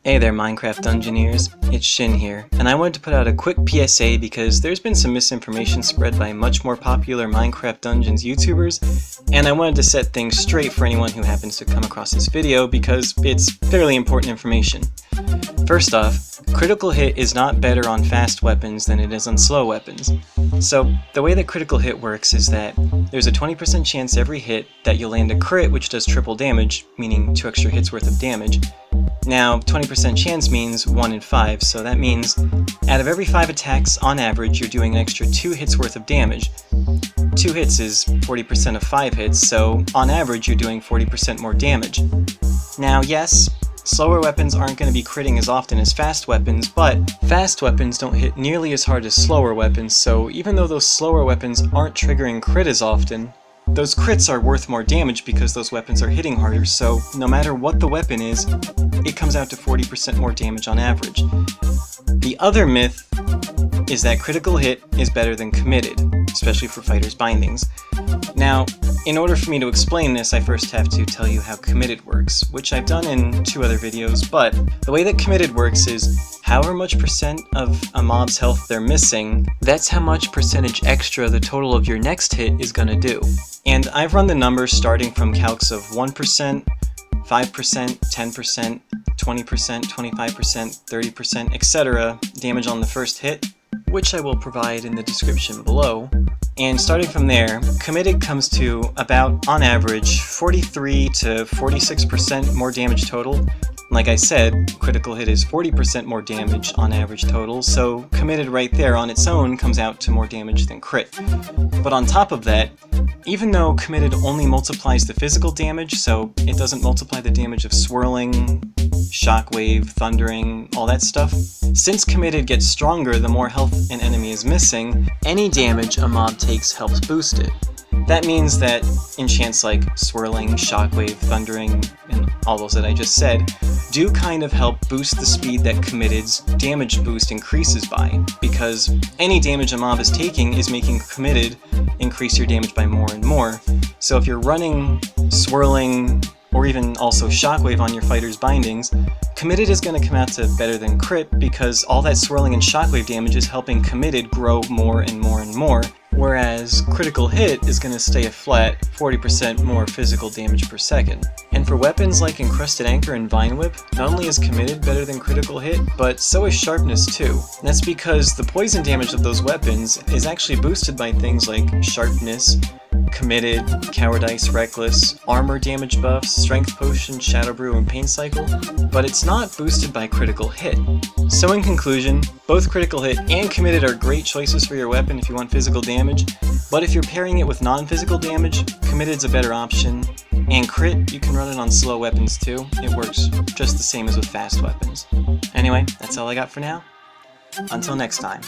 Hey there Minecraft Dungeoneers, it's Shin here, and I wanted to put out a quick PSA because there's been some misinformation spread by much more popular Minecraft Dungeons YouTubers, and I wanted to set things straight for anyone who happens to come across this video because it's fairly important information. First off, critical hit is not better on fast weapons than it is on slow weapons. So the way that critical hit works is that there's a 20% chance every hit that you'll land a crit which does triple damage, meaning 2 extra hits worth of damage. Now, 20% chance means 1 in 5, so that means out of every 5 attacks, on average, you're doing an extra 2 hits worth of damage. 2 hits is 40% of 5 hits, so on average, you're doing 40% more damage. Now, yes, slower weapons aren't going to be critting as often as fast weapons, but fast weapons don't hit nearly as hard as slower weapons, so even though those slower weapons aren't triggering crit as often, those crits are worth more damage because those weapons are hitting harder, so no matter what the weapon is, it comes out to 40% more damage on average. The other myth is that critical hit is better than committed, especially for fighters' bindings. Now, in order for me to explain this, I first have to tell you how committed works, which I've done in 2 other videos, but the way that committed works is however much percent of a mob's health they're missing, that's how much percentage extra the total of your next hit is gonna do. And I've run the numbers starting from calcs of 1%, 5%, 10%, 20%, 25%, 30%, etc. damage on the first hit, which I will provide in the description below. And starting from there, committed comes to about, on average, 43 to 46% more damage total. Like I said, critical hit is 40% more damage on average total, so committed right there on its own comes out to more damage than crit. But on top of that, even though committed only multiplies the physical damage, so it doesn't multiply the damage of swirling, shockwave, thundering, all that stuff, since committed gets stronger the more health an enemy is missing, any damage a mob takes helps boost it. That means that enchants like swirling, shockwave, thundering, and all those that I just said do kind of help boost the speed that committed's damage boost increases by, because any damage a mob is taking is making committed increase your damage by more and more. So if you're running swirling, or even also shockwave on your fighter's bindings, committed is going to come out to better than crit because all that swirling and shockwave damage is helping committed grow more and more and more, whereas critical hit is going to stay a flat 40% more physical damage per second. And for weapons like Encrusted Anchor and Vine Whip, not only is committed better than critical hit, but so is Sharpness too. And that's because the poison damage of those weapons is actually boosted by things like Sharpness, Committed, Cowardice, Reckless, Armor damage buffs, Strength Potion, Shadow Brew, and Pain Cycle, but it's not boosted by critical hit. So in conclusion, both critical hit and committed are great choices for your weapon if you want physical damage, but if you're pairing it with non-physical damage, committed's a better option, and crit, you can run it on slow weapons too. It works just the same as with fast weapons. Anyway, that's all I got for now. Until next time.